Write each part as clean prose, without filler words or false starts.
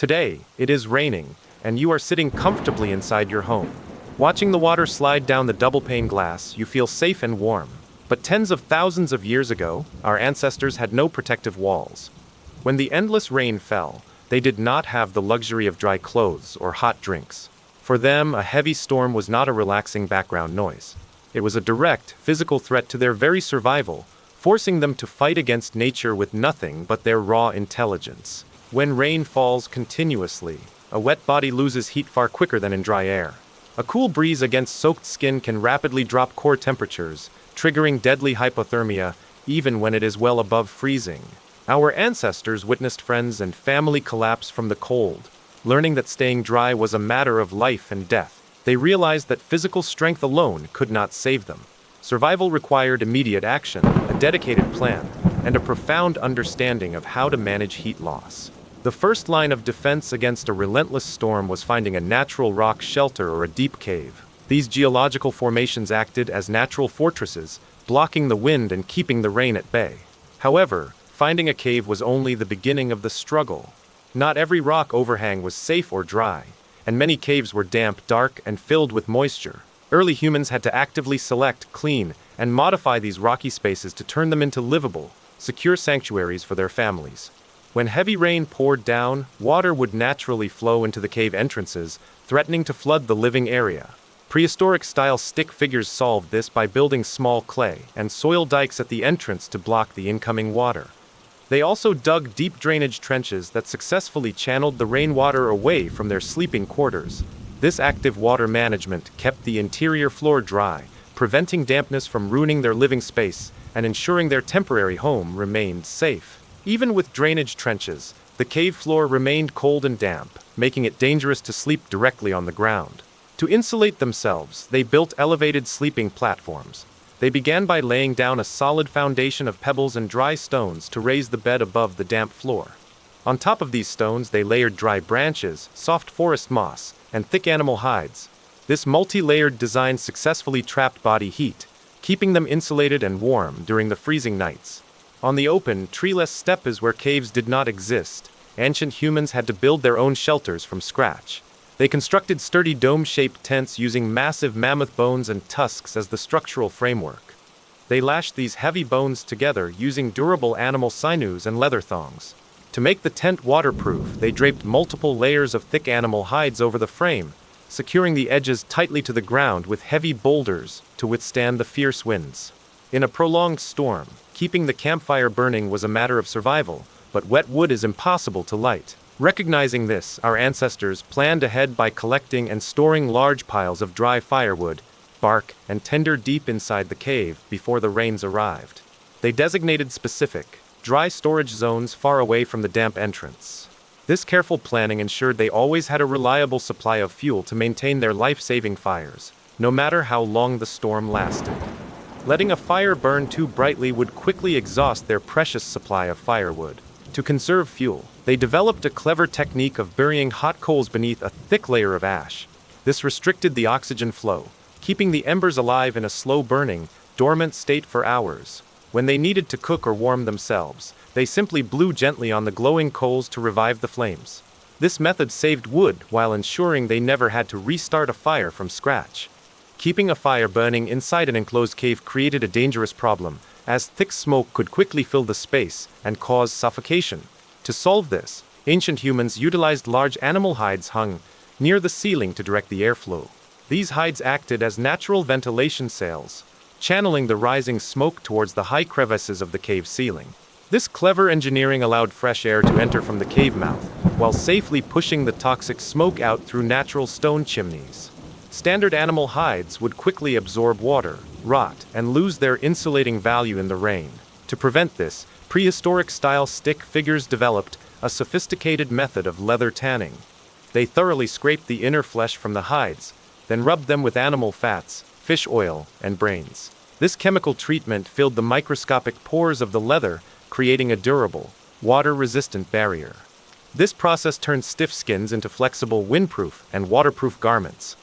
Today, it is raining, and you are sitting comfortably inside your home. Watching the water slide down the double-pane glass, you feel safe and warm. But tens of thousands of years ago, our ancestors had no protective walls. When the endless rain fell, they did not have the luxury of dry clothes or hot drinks. For them, a heavy storm was not a relaxing background noise. It was a direct, physical threat to their very survival, forcing them to fight against nature with nothing but their raw intelligence. When rain falls continuously, a wet body loses heat far quicker than in dry air. A cool breeze against soaked skin can rapidly drop core temperatures, triggering deadly hypothermia, even when it is well above freezing. Our ancestors witnessed friends and family collapse from the cold. Learning that staying dry was a matter of life and death, they realized that physical strength alone could not save them. Survival required immediate action, a dedicated plan, and a profound understanding of how to manage heat loss. The first line of defense against a relentless storm was finding a natural rock shelter or a deep cave. These geological formations acted as natural fortresses, blocking the wind and keeping the rain at bay. However, finding a cave was only the beginning of the struggle. Not every rock overhang was safe or dry, and many caves were damp, dark, and filled with moisture. Early humans had to actively select, clean, and modify these rocky spaces to turn them into livable, secure sanctuaries for their families. When heavy rain poured down, water would naturally flow into the cave entrances, threatening to flood the living area. Prehistoric-style stick figures solved this by building small clay and soil dikes at the entrance to block the incoming water. They also dug deep drainage trenches that successfully channeled the rainwater away from their sleeping quarters. This active water management kept the interior floor dry, preventing dampness from ruining their living space and ensuring their temporary home remained safe. Even with drainage trenches, the cave floor remained cold and damp, making it dangerous to sleep directly on the ground. To insulate themselves, they built elevated sleeping platforms. They began by laying down a solid foundation of pebbles and dry stones to raise the bed above the damp floor. On top of these stones, they layered dry branches, soft forest moss, and thick animal hides. This multi-layered design successfully trapped body heat, keeping them insulated and warm during the freezing nights. On the open, treeless steppes where caves did not exist, ancient humans had to build their own shelters from scratch. They constructed sturdy dome-shaped tents using massive mammoth bones and tusks as the structural framework. They lashed these heavy bones together using durable animal sinews and leather thongs. To make the tent waterproof, they draped multiple layers of thick animal hides over the frame, securing the edges tightly to the ground with heavy boulders to withstand the fierce winds. In a prolonged storm, keeping the campfire burning was a matter of survival, but wet wood is impossible to light. Recognizing this, our ancestors planned ahead by collecting and storing large piles of dry firewood, bark, and tinder deep inside the cave before the rains arrived. They designated specific, dry storage zones far away from the damp entrance. This careful planning ensured they always had a reliable supply of fuel to maintain their life-saving fires, no matter how long the storm lasted. Letting a fire burn too brightly would quickly exhaust their precious supply of firewood. To conserve fuel, they developed a clever technique of burying hot coals beneath a thick layer of ash. This restricted the oxygen flow, keeping the embers alive in a slow-burning, dormant state for hours. When they needed to cook or warm themselves, they simply blew gently on the glowing coals to revive the flames. This method saved wood while ensuring they never had to restart a fire from scratch. Keeping a fire burning inside an enclosed cave created a dangerous problem, as thick smoke could quickly fill the space and cause suffocation. To solve this, ancient humans utilized large animal hides hung near the ceiling to direct the airflow. These hides acted as natural ventilation sails, channeling the rising smoke towards the high crevices of the cave ceiling. This clever engineering allowed fresh air to enter from the cave mouth, while safely pushing the toxic smoke out through natural stone chimneys. Standard animal hides would quickly absorb water, rot, and lose their insulating value in the rain. To prevent this, prehistoric-style stick figures developed a sophisticated method of leather tanning. They thoroughly scraped the inner flesh from the hides, then rubbed them with animal fats, fish oil, and brains. This chemical treatment filled the microscopic pores of the leather, creating a durable, water-resistant barrier. This process turned stiff skins into flexible, windproof, and waterproof garments.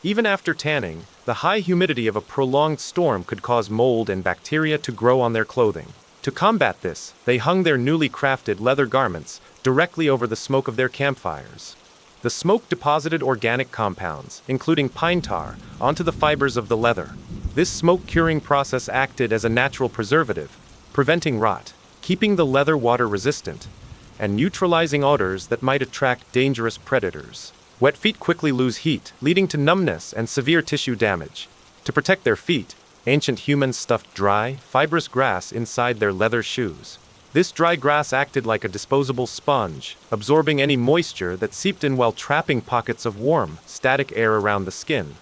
Even after tanning, the high humidity of a prolonged storm could cause mold and bacteria to grow on their clothing. To combat this, they hung their newly crafted leather garments directly over the smoke of their campfires. The smoke deposited organic compounds, including pine tar, onto the fibers of the leather. This smoke-curing process acted as a natural preservative, preventing rot, keeping the leather water-resistant, and neutralizing odors that might attract dangerous predators. Wet feet quickly lose heat, leading to numbness and severe tissue damage. To protect their feet, ancient humans stuffed dry, fibrous grass inside their leather shoes. This dry grass acted like a disposable sponge, absorbing any moisture that seeped in while trapping pockets of warm, static air around the skin.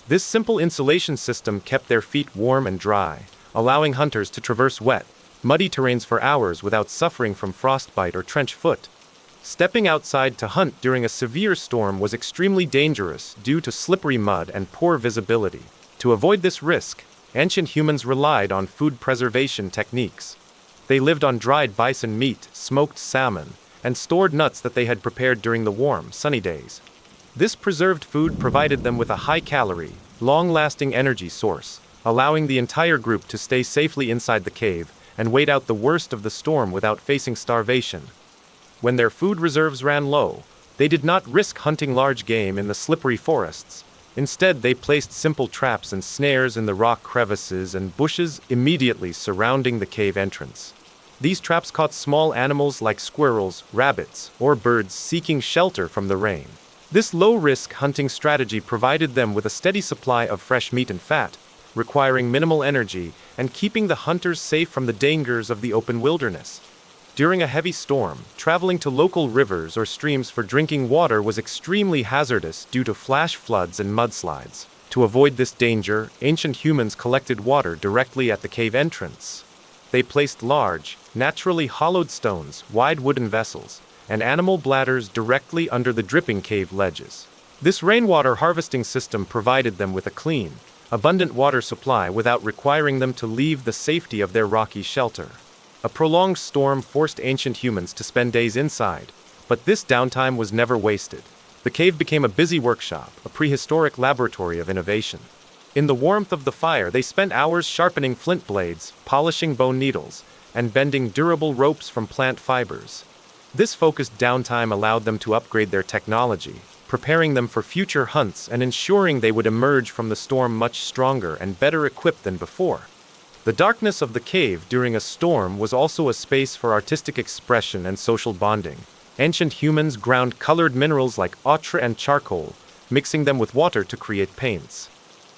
This simple insulation system kept their feet warm and dry, allowing hunters to traverse wet, muddy terrains for hours without suffering from frostbite or trench foot. Stepping outside to hunt during a severe storm was extremely dangerous due to slippery mud and poor visibility. To avoid this risk, ancient humans relied on food preservation techniques. They lived on dried bison meat, smoked salmon, and stored nuts that they had prepared during the warm, sunny days. This preserved food provided them with a high-calorie, long-lasting energy source, allowing the entire group to stay safely inside the cave and wait out the worst of the storm without facing starvation. When their food reserves ran low, they did not risk hunting large game in the slippery forests. Instead, they placed simple traps and snares in the rock crevices and bushes immediately surrounding the cave entrance. These traps caught small animals like squirrels, rabbits, or birds seeking shelter from the rain. This low-risk hunting strategy provided them with a steady supply of fresh meat and fat, requiring minimal energy and keeping the hunters safe from the dangers of the open wilderness. During a heavy storm, traveling to local rivers or streams for drinking water was extremely hazardous due to flash floods and mudslides. To avoid this danger, ancient humans collected water directly at the cave entrance. They placed large, naturally hollowed stones, wide wooden vessels, and animal bladders directly under the dripping cave ledges. This rainwater harvesting system provided them with a clean, abundant water supply without requiring them to leave the safety of their rocky shelter. A prolonged storm forced ancient humans to spend days inside, but this downtime was never wasted. The cave became a busy workshop, a prehistoric laboratory of innovation. In the warmth of the fire, they spent hours sharpening flint blades, polishing bone needles, and bending durable ropes from plant fibers. This focused downtime allowed them to upgrade their technology, preparing them for future hunts and ensuring they would emerge from the storm much stronger and better equipped than before. The darkness of the cave during a storm was also a space for artistic expression and social bonding. Ancient humans ground colored minerals like ochre and charcoal, mixing them with water to create paints.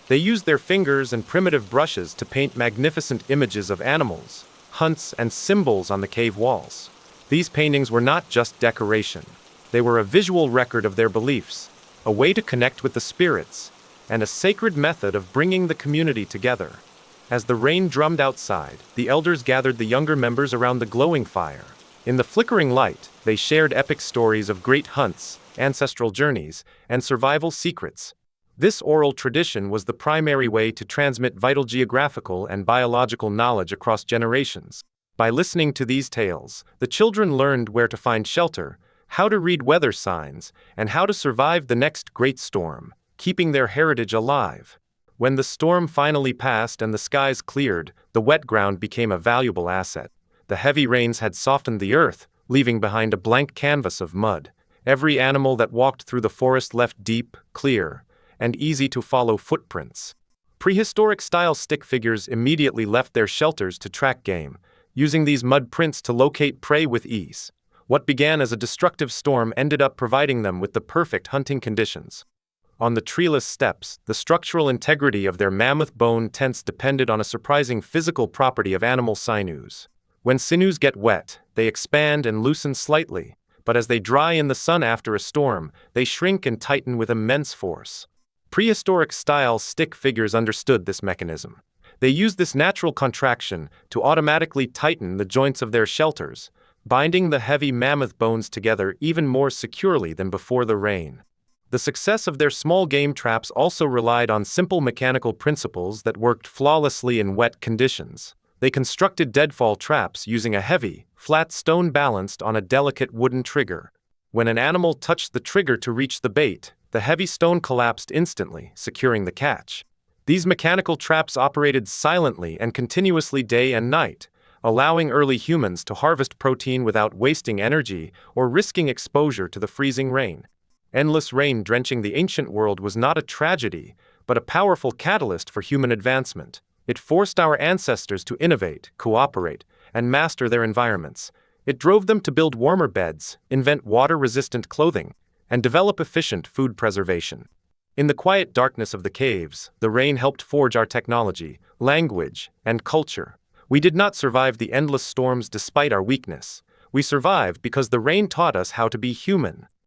They used their fingers and primitive brushes to paint magnificent images of animals, hunts, and symbols on the cave walls. These paintings were not just decoration. They were a visual record of their beliefs, a way to connect with the spirits, and a sacred method of bringing the community together. As the rain drummed outside, the elders gathered the younger members around the glowing fire. In the flickering light, they shared epic stories of great hunts, ancestral journeys, and survival secrets. This oral tradition was the primary way to transmit vital geographical and biological knowledge across generations. By listening to these tales, the children learned where to find shelter, how to read weather signs, and how to survive the next great storm, keeping their heritage alive. When the storm finally passed and the skies cleared, the wet ground became a valuable asset. The heavy rains had softened the earth, leaving behind a blank canvas of mud. Every animal that walked through the forest left deep, clear, and easy-to-follow footprints. Prehistoric-style stick figures immediately left their shelters to track game, using these mud prints to locate prey with ease. What began as a destructive storm ended up providing them with the perfect hunting conditions. On the treeless steppes, the structural integrity of their mammoth bone tents depended on a surprising physical property of animal sinews. When sinews get wet, they expand and loosen slightly, but as they dry in the sun after a storm, they shrink and tighten with immense force. Prehistoric-style stick figures understood this mechanism. They used this natural contraction to automatically tighten the joints of their shelters, binding the heavy mammoth bones together even more securely than before the rain. The success of their small game traps also relied on simple mechanical principles that worked flawlessly in wet conditions. They constructed deadfall traps using a heavy, flat stone balanced on a delicate wooden trigger. When an animal touched the trigger to reach the bait, the heavy stone collapsed instantly, securing the catch. These mechanical traps operated silently and continuously day and night, allowing early humans to harvest protein without wasting energy or risking exposure to the freezing rain. Endless rain drenching the ancient world was not a tragedy, but a powerful catalyst for human advancement. It forced our ancestors to innovate, cooperate, and master their environments. It drove them to build warmer beds, invent water-resistant clothing, and develop efficient food preservation. In the quiet darkness of the caves, the rain helped forge our technology, language, and culture. We did not survive the endless storms despite our weakness. We survived because the rain taught us how to be human.